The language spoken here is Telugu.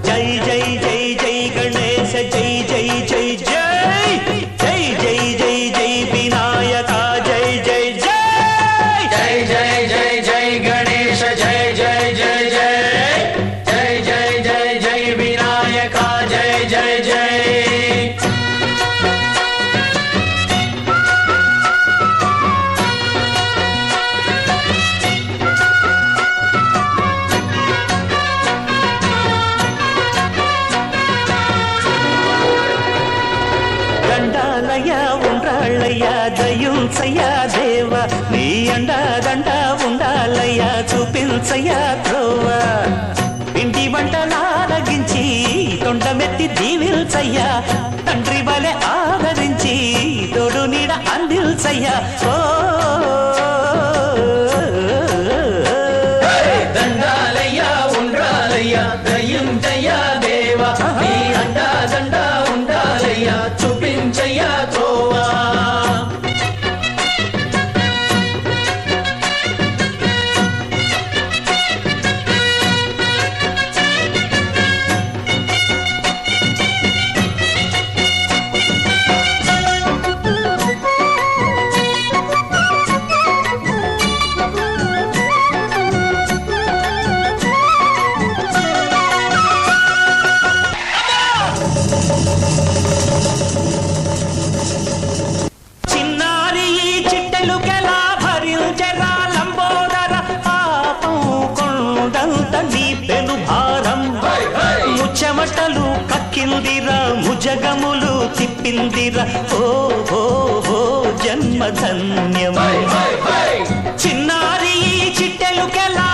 జై జై జై జై గణేశ జై జై జై జై జై జై జై జై వినాయక జై జై జై జై జై జై జై గణేశ జై జై జై జై జై జై జై జై వినాయక జై జై జై దండాలయ్యా ఉండ్రాళ్ళయ్యా దయుంచయ్యా దేవ నీ అండదండ ఉండాలయ్యా చూపించయ్యా త్రోవ ఇంటి వంటలారగించి తొండమెత్తి దీవిల్చయ్యా తండ్రి వలె ఆదరించి తోడు నీడ అందిల్చయ్యా ఓ దండాలయ్యా ఉండ్రాలయ్యా దయ్యుంటయ్యా దేవా నీ అండా దండ ఉండాలయ్యా చూపించయ్యా త్రోవా చిన్నారి ఈ చిట్టెలుకెలా భరించెరా లంబోదర పాపం కొండంత నీ పెను భారం ముచ్చమటలు కక్కిందిరా ముజగములు తిప్పిందిరా ఓ ఓ ఓ జన్మధన్యం చిన్నారి ఈ చిట్టెలుకెలా